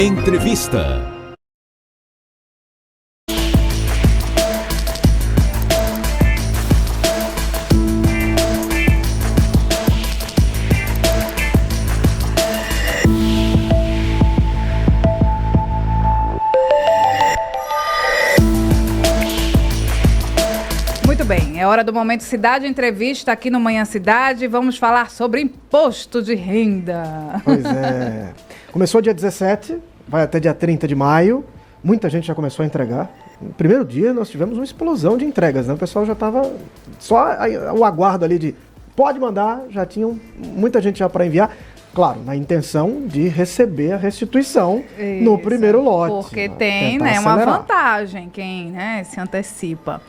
Entrevista. Muito bem, é hora do Momento Cidade Entrevista aqui no Manhã Cidade. Vamos falar sobre imposto de renda. Pois é. Começou dia 17, vai até dia 30 de maio. Muita gente já começou a entregar. No primeiro dia nós tivemos uma explosão de entregas, né? O pessoal já estava só o aguardo ali de pode mandar, já tinham muita gente já para enviar. Claro, na intenção de receber a restituição no primeiro lote. Porque tem, né, uma vantagem quem, né, se antecipa.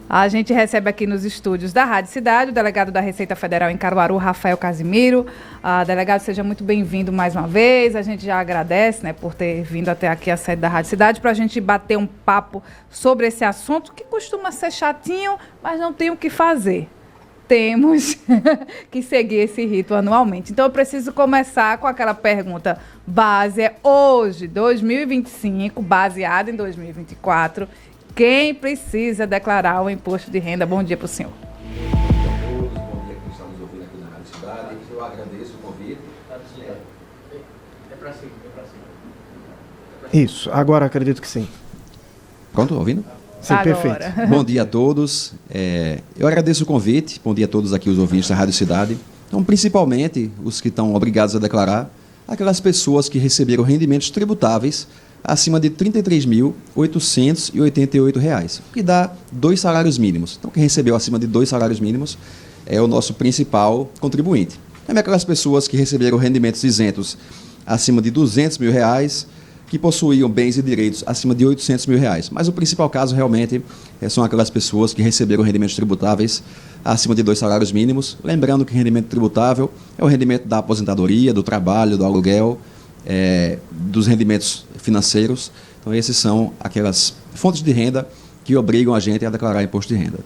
A gente recebe aqui nos estúdios da Rádio Cidade o delegado da Receita Federal em Caruaru, Rafael Casimiro. Delegado, seja muito bem-vindo mais uma vez. A gente já agradece, né, por ter vindo até aqui a sede da Rádio Cidade para a gente bater um papo sobre esse assunto que costuma ser chatinho, mas não tem o que fazer. Temos que seguir esse rito anualmente. Então, eu preciso começar com aquela pergunta base. Hoje, 2025, baseado em 2024, quem precisa declarar o imposto de renda? Bom dia para o senhor. Bom dia a todos, bom dia a quem está nos ouvindo aqui na Rádio Cidade. Eu agradeço o convite. É para cima. Isso, agora acredito que sim. Pronto, ouvindo? Sim, Agora. perfeito. Bom dia a todos. Eu agradeço o convite. Bom dia a todos aqui, os ouvintes da Rádio Cidade. Então, principalmente os que estão obrigados a declarar, aquelas pessoas que receberam rendimentos tributáveis acima de R$ 33.888, que dá 2 salários mínimos. Então, quem recebeu acima de 2 salários mínimos é o nosso principal contribuinte. Também aquelas pessoas que receberam rendimentos isentos acima de R$ 200 mil, que possuíam bens e direitos acima de R$ 800 mil. Mas o principal caso realmente são aquelas pessoas que receberam rendimentos tributáveis acima de 2 salários mínimos. Lembrando que rendimento tributável é o rendimento da aposentadoria, do trabalho, do aluguel, dos rendimentos financeiros. Então, esses são aquelas fontes de renda que obrigam a gente a declarar imposto de renda.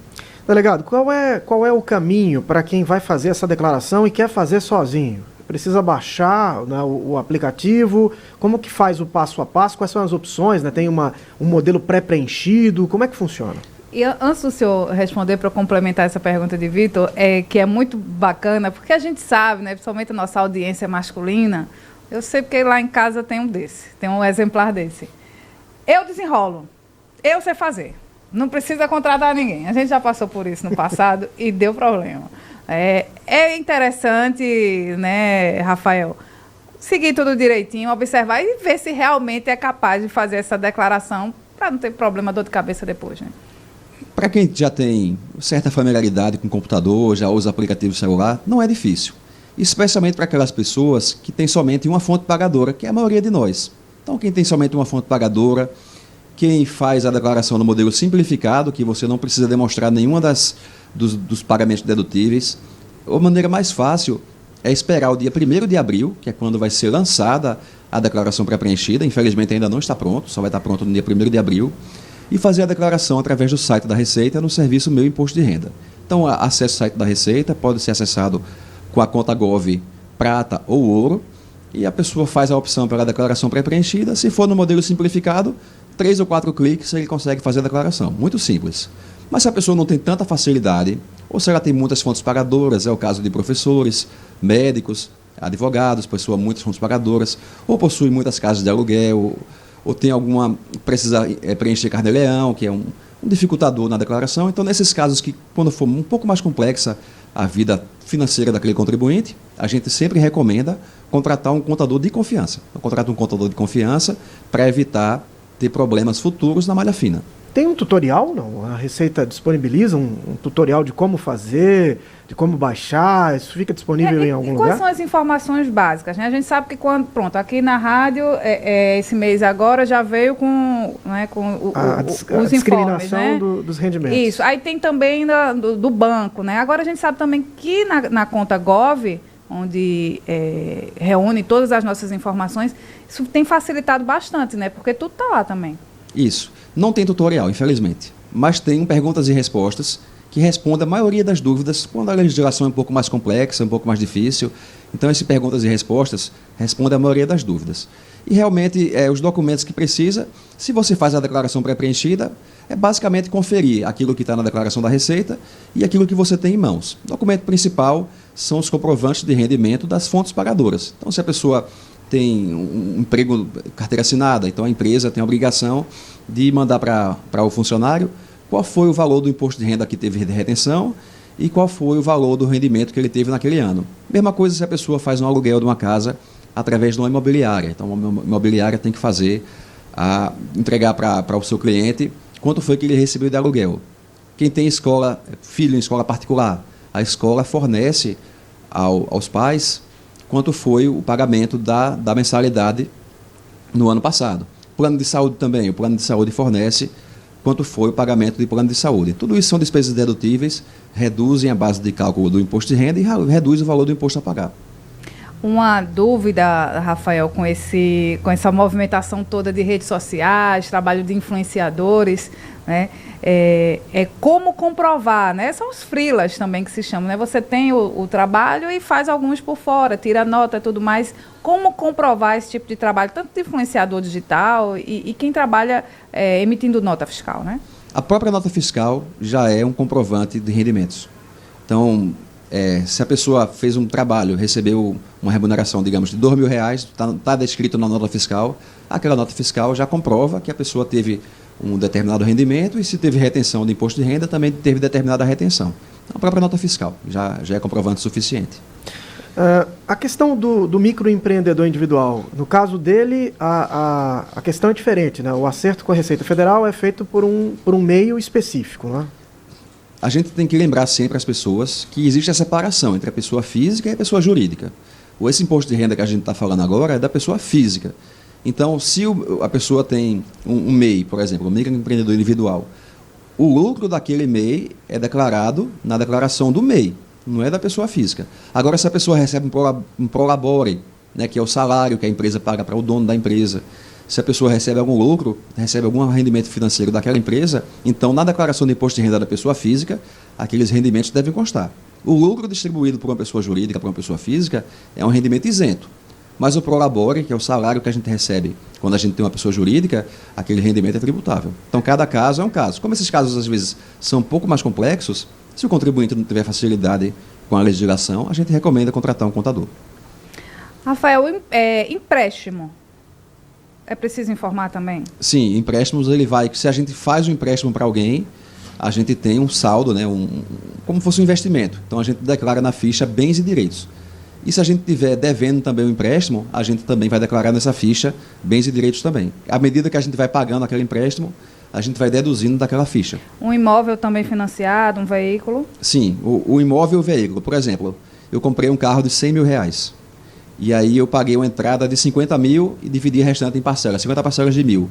Delegado, qual é o caminho para quem vai fazer essa declaração e quer fazer sozinho? Precisa baixar, né, o aplicativo? Como que faz o passo a passo? Quais são as opções? Né? Tem um modelo pré-preenchido? Como é que funciona? E antes do senhor responder, para complementar essa pergunta de Vitor, que é muito bacana, porque a gente sabe, né, principalmente a nossa audiência masculina, eu sei porque lá em casa tem um exemplar desse. Eu desenrolo, eu sei fazer, não precisa contratar ninguém. A gente já passou por isso no passado e deu problema. É interessante, né, Rafael, seguir tudo direitinho, observar e ver se realmente é capaz de fazer essa declaração para não ter problema, dor de cabeça depois, né? Para quem já tem certa familiaridade com o computador, já usa aplicativo celular, não é difícil. Especialmente para aquelas pessoas que têm somente uma fonte pagadora, que é a maioria de nós. Então, quem tem somente uma fonte pagadora, quem faz a declaração no modelo simplificado, que você não precisa demonstrar nenhuma dos pagamentos dedutíveis, a maneira mais fácil é esperar o dia 1º de abril, que é quando vai ser lançada a declaração pré-preenchida. Infelizmente ainda não está pronto, só vai estar pronto no dia 1º de abril, e fazer a declaração através do site da Receita no serviço Meu Imposto de Renda. Então, acesse o site da Receita, pode ser acessado com a conta Gov Prata ou Ouro, e a pessoa faz a opção pela declaração pré-preenchida. Se for no modelo simplificado, 3 ou 4 cliques ele consegue fazer a declaração. Muito simples. Mas se a pessoa não tem tanta facilidade, ou se ela tem muitas fontes pagadoras, é o caso de professores, médicos, advogados, pessoas muitas fontes pagadoras, ou possui muitas casas de aluguel, ou tem precisa preencher carnê-leão, que é um dificultador na declaração. Então, nesses casos que, quando for um pouco mais complexa a vida financeira daquele contribuinte, a gente sempre recomenda contratar um contador de confiança. Contrata um contador de confiança para evitar ter problemas futuros na malha fina. Tem um tutorial, não? A Receita disponibiliza um tutorial de como fazer, de como baixar, isso fica disponível em algum lugar? Quais são as informações básicas, né? A gente sabe que pronto, aqui na rádio, esse mês agora já veio com, né, com os discriminação informes, né? dos rendimentos. Isso, aí tem também do banco, né? Agora a gente sabe também que na conta Gov, onde reúne todas as nossas informações, isso tem facilitado bastante, né? Porque tudo está lá também. Isso. Não tem tutorial, infelizmente, mas tem perguntas e respostas que responde a maioria das dúvidas quando a legislação é um pouco mais complexa, um pouco mais difícil. Então, esse perguntas e respostas responde a maioria das dúvidas. e realmente os documentos que precisa, se você faz a declaração pré-preenchida, é basicamente conferir aquilo que está na declaração da Receita e aquilo que você tem em mãos. O documento principal são os comprovantes de rendimento das fontes pagadoras. Então, se a pessoa tem um emprego, carteira assinada, então a empresa tem a obrigação de mandar para o funcionário qual foi o valor do imposto de renda que teve de retenção e qual foi o valor do rendimento que ele teve naquele ano. Mesma coisa se a pessoa faz um aluguel de uma casa através de uma imobiliária. Então, uma imobiliária tem que entregar para o seu cliente quanto foi que ele recebeu de aluguel. Quem tem filho em escola particular, a escola fornece aos pais quanto foi o pagamento da mensalidade no ano passado. Plano de saúde também, o plano de saúde fornece quanto foi o pagamento de plano de saúde. Tudo isso são despesas dedutíveis, reduzem a base de cálculo do imposto de renda e reduz o valor do imposto a pagar. Uma dúvida, Rafael, com essa movimentação toda de redes sociais, trabalho de influenciadores, né? É como comprovar, né? São os freelas também que se chamam, né? Você tem o trabalho e faz alguns por fora, tira nota e tudo mais. Como comprovar esse tipo de trabalho, tanto de influenciador digital e quem trabalha emitindo nota fiscal, né? A própria nota fiscal já é um comprovante de rendimentos. Então, se a pessoa fez um trabalho, recebeu uma remuneração, digamos, de R$2.000, está descrito na nota fiscal, aquela nota fiscal já comprova que a pessoa teve um determinado rendimento e se teve retenção de imposto de renda, também teve determinada retenção. A própria nota fiscal já é comprovante suficiente. A questão do microempreendedor individual, no caso dele, a questão é diferente, né? O acerto com a Receita Federal é feito por um meio específico, né? A gente tem que lembrar sempre às pessoas que existe a separação entre a pessoa física e a pessoa jurídica. Esse imposto de renda que a gente está falando agora é da pessoa física. Então, se a pessoa tem um MEI, por exemplo, um microempreendedor individual, o lucro daquele MEI é declarado na declaração do MEI, não é da pessoa física. Agora, se a pessoa recebe um prolabore, né, que é o salário que a empresa paga para o dono da empresa, se a pessoa recebe algum lucro, recebe algum rendimento financeiro daquela empresa, então na declaração de imposto de renda da pessoa física, aqueles rendimentos devem constar. O lucro distribuído por uma pessoa jurídica para uma pessoa física é um rendimento isento. Mas o prolabore, que é o salário que a gente recebe quando a gente tem uma pessoa jurídica, aquele rendimento é tributável. Então cada caso é um caso. Como esses casos às vezes são um pouco mais complexos, se o contribuinte não tiver facilidade com a legislação, a gente recomenda contratar um contador. Rafael, empréstimo. É preciso informar também? Sim, empréstimos, se a gente faz um empréstimo para alguém, a gente tem um saldo, né, como fosse um investimento. Então a gente declara na ficha bens e direitos. E se a gente estiver devendo também o empréstimo, a gente também vai declarar nessa ficha bens e direitos também. À medida que a gente vai pagando aquele empréstimo, a gente vai deduzindo daquela ficha. Um imóvel também financiado, um veículo? Sim, o imóvel e o veículo. Por exemplo, eu comprei um carro de R$100.000. E aí eu paguei uma entrada de 50 mil e dividi o restante em parcelas, 50 parcelas de 1.000.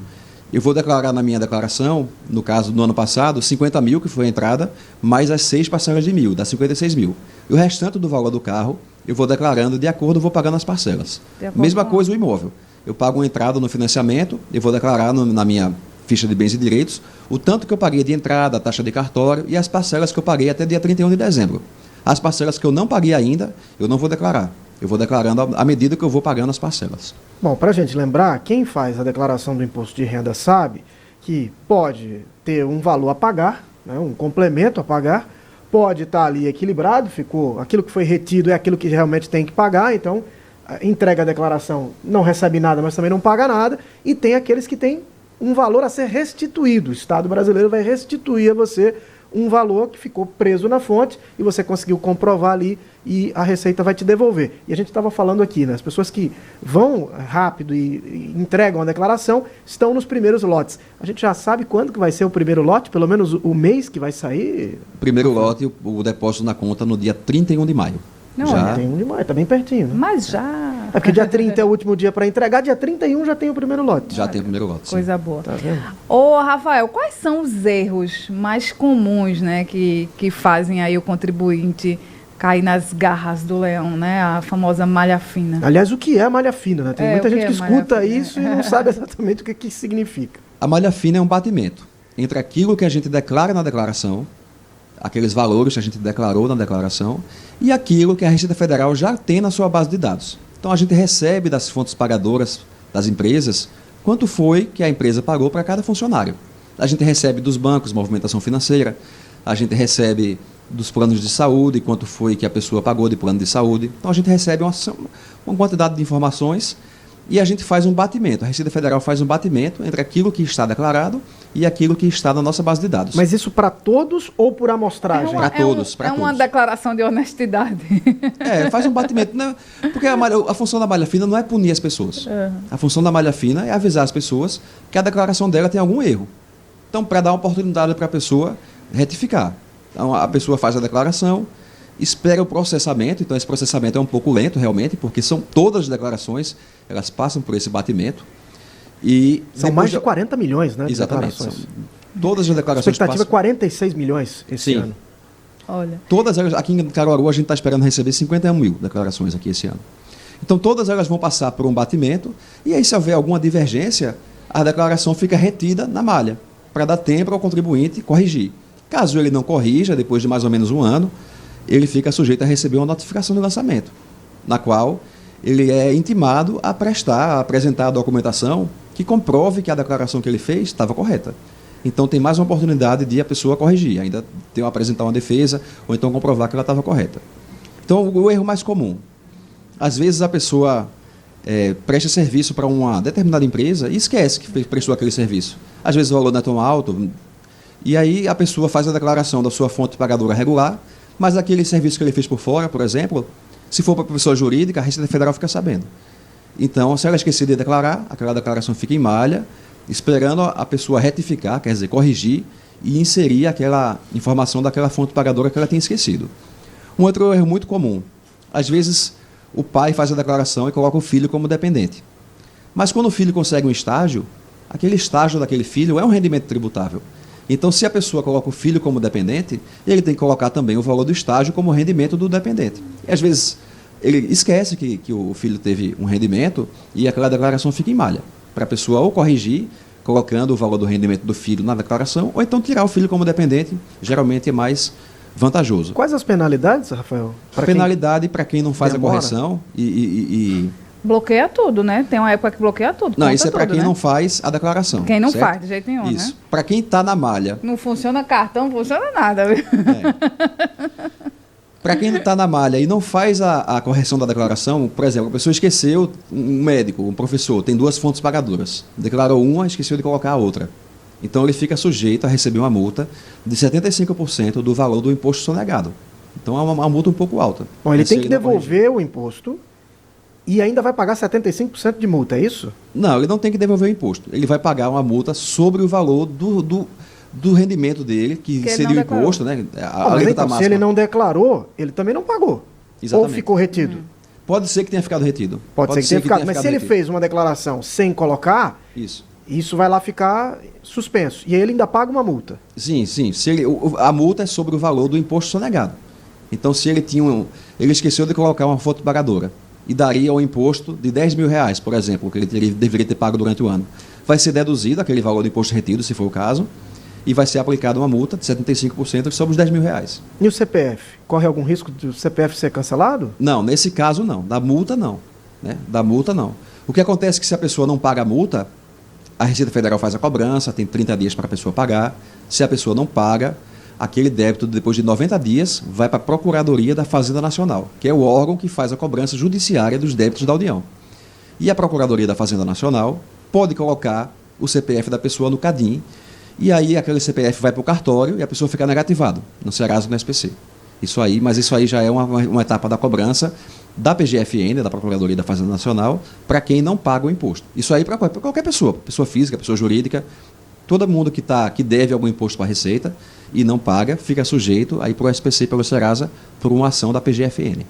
Eu vou declarar na minha declaração, no caso do ano passado, 50 mil, que foi a entrada, mais as 6 parcelas de 1.000, dá 56 mil. E o restante do valor do carro, eu vou declarando de acordo, vou pagando as parcelas. Mesma coisa o imóvel. Eu pago uma entrada no financiamento, eu vou declarar na minha ficha de bens e direitos o tanto que eu paguei de entrada, a taxa de cartório e as parcelas que eu paguei até dia 31 de dezembro. As parcelas que eu não paguei ainda, eu não vou declarar. Eu vou declarando à medida que eu vou pagando as parcelas. Bom, para a gente lembrar, quem faz a declaração do imposto de renda sabe que pode ter um valor a pagar, né, um complemento a pagar, pode estar ali equilibrado, aquilo que foi retido é aquilo que realmente tem que pagar, então entrega a declaração, não recebe nada, mas também não paga nada, e tem aqueles que têm um valor a ser restituído. O Estado brasileiro vai restituir a você um valor que ficou preso na fonte e você conseguiu comprovar ali e a Receita vai te devolver. E a gente estava falando aqui, né? As pessoas que vão rápido e entregam a declaração estão nos primeiros lotes. A gente já sabe quando que vai ser o primeiro lote? Pelo menos o mês que vai sair? Primeiro lote, o depósito na conta no dia 31 de maio. Não, já 31 de maio, está bem pertinho. Né? Mas já... É porque dia 30 é o último dia para entregar, dia 31 já tem o primeiro lote. Já tem o primeiro lote, sim. Coisa boa. Tá vendo? Ô, Rafael, quais são os erros mais comuns, né, que fazem aí o contribuinte cair nas garras do leão, né, a famosa malha fina? Aliás, o que é a malha fina, né? Tem muita gente que escuta fina? Isso e não sabe exatamente o que significa. A malha fina é um batimento entre aquilo que a gente declara na declaração, aqueles valores que a gente declarou na declaração, e aquilo que a Receita Federal já tem na sua base de dados. Então, a gente recebe das fontes pagadoras das empresas, quanto foi que a empresa pagou para cada funcionário. A gente recebe dos bancos, movimentação financeira, a gente recebe dos planos de saúde, quanto foi que a pessoa pagou de plano de saúde. Então, a gente recebe uma quantidade de informações e a gente faz um batimento. A Receita Federal faz um batimento entre aquilo que está declarado e aquilo que está na nossa base de dados. Mas isso para todos ou por amostragem? Para todos. É uma declaração de honestidade. Faz um batimento. Né? Porque a função da malha fina não é punir as pessoas. A função da malha fina é avisar as pessoas que a declaração dela tem algum erro. Então, para dar uma oportunidade para a pessoa retificar. Então, a pessoa faz a declaração, espera o processamento. Então, esse processamento é um pouco lento, realmente, porque são todas as declarações, elas passam por esse batimento. E são mais de 40 milhões, né? Exatamente. De declarações. Todas as declarações. A expectativa é 46 milhões esse ano. Olha. Todas elas, aqui em Caruaru, a gente está esperando receber 51 mil declarações aqui esse ano. Então, todas elas vão passar por um batimento, e aí, se houver alguma divergência, a declaração fica retida na malha, para dar tempo ao contribuinte corrigir. Caso ele não corrija, depois de mais ou menos um ano, ele fica sujeito a receber uma notificação de lançamento, na qual ele é intimado a apresentar a documentação que comprove que a declaração que ele fez estava correta. Então, tem mais uma oportunidade de a pessoa corrigir, ainda tem que apresentar uma defesa, ou então comprovar que ela estava correta. Então, o erro mais comum. Às vezes, a pessoa presta serviço para uma determinada empresa e esquece que prestou aquele serviço. Às vezes, o valor não é tão alto, e aí a pessoa faz a declaração da sua fonte pagadora regular, mas aquele serviço que ele fez por fora, por exemplo, se for para a pessoa jurídica, a Receita Federal fica sabendo. Então, se ela esquecer de declarar, aquela declaração fica em malha, esperando a pessoa retificar, quer dizer, corrigir e inserir aquela informação daquela fonte pagadora que ela tinha esquecido. Um outro erro muito comum. Às vezes, o pai faz a declaração e coloca o filho como dependente. Mas quando o filho consegue um estágio, aquele estágio daquele filho é um rendimento tributável. Então, se a pessoa coloca o filho como dependente, ele tem que colocar também o valor do estágio como rendimento do dependente. E, às vezes, ele esquece que o filho teve um rendimento e aquela declaração fica em malha, para a pessoa ou corrigir, colocando o valor do rendimento do filho na declaração, ou então tirar o filho como dependente, geralmente é mais vantajoso. Quais as penalidades, Rafael? A penalidade para quem não faz demora? a correção Bloqueia tudo, né? Tem uma época que bloqueia tudo. Não, isso é para tudo, quem né? não faz a declaração. Quem não certo? faz, de jeito nenhum, Isso. né? Para quem está na malha. Não funciona cartão, não funciona nada. Viu? Para quem está na malha e não faz a correção da declaração, por exemplo, a pessoa esqueceu, um médico, um professor, tem duas fontes pagadoras. Declarou uma, esqueceu de colocar a outra. Então, ele fica sujeito a receber uma multa de 75% do valor do imposto sonegado. Então, é uma multa um pouco alta. Bom, ele tem que devolver o imposto e ainda vai pagar 75% de multa, é isso? Não, ele não tem que devolver o imposto. Ele vai pagar uma multa sobre o valor do rendimento dele, que seria o imposto, né? Mas então, se ele não declarou, ele também não pagou. Exatamente. Ou ficou retido. Pode ser que tenha ficado retido. Pode ser que tenha ficado. Mas se ele fez uma declaração sem colocar, isso vai lá ficar suspenso. E aí ele ainda paga uma multa. Sim, sim. A multa é sobre o valor do imposto sonegado. Então, se ele ele esqueceu de colocar uma fonte pagadora e daria um imposto de R$10 mil, por exemplo, que ele deveria ter pago durante o ano, vai ser deduzido aquele valor do imposto retido, se for o caso, e vai ser aplicada uma multa de 75% sobre os R$10 mil. E o CPF? Corre algum risco do CPF ser cancelado? Não, nesse caso não. Da multa não. Né? Da multa não. O que acontece é que se a pessoa não paga a multa, a Receita Federal faz a cobrança, tem 30 dias para a pessoa pagar. Se a pessoa não paga, aquele débito, depois de 90 dias, vai para a Procuradoria da Fazenda Nacional, que é o órgão que faz a cobrança judiciária dos débitos da União. E a Procuradoria da Fazenda Nacional pode colocar o CPF da pessoa no CADIM, e aí aquele CPF vai para o cartório e a pessoa fica negativado no Serasa e no SPC. Mas isso aí já é uma etapa da cobrança da PGFN, da Procuradoria da Fazenda Nacional, para quem não paga o imposto. Isso aí para qualquer pessoa física, pessoa jurídica, todo mundo que deve algum imposto para a Receita e não paga, fica sujeito aí para o SPC e pelo Serasa por uma ação da PGFN.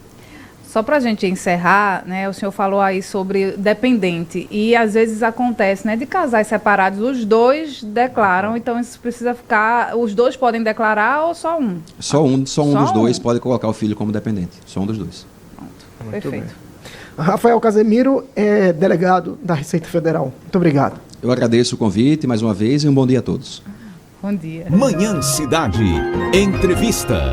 Só para a gente encerrar, né, o senhor falou aí sobre dependente e às vezes acontece, né, de casais separados, os dois declaram, então isso precisa ficar, os dois podem declarar ou só um? Só um dos dois pode colocar o filho como dependente, só um dos dois. Pronto. Perfeito. Bem. Rafael Casemiro é delegado da Receita Federal. Muito obrigado. Eu agradeço o convite mais uma vez e um bom dia a todos. Bom dia. Manhã Cidade. Entrevista.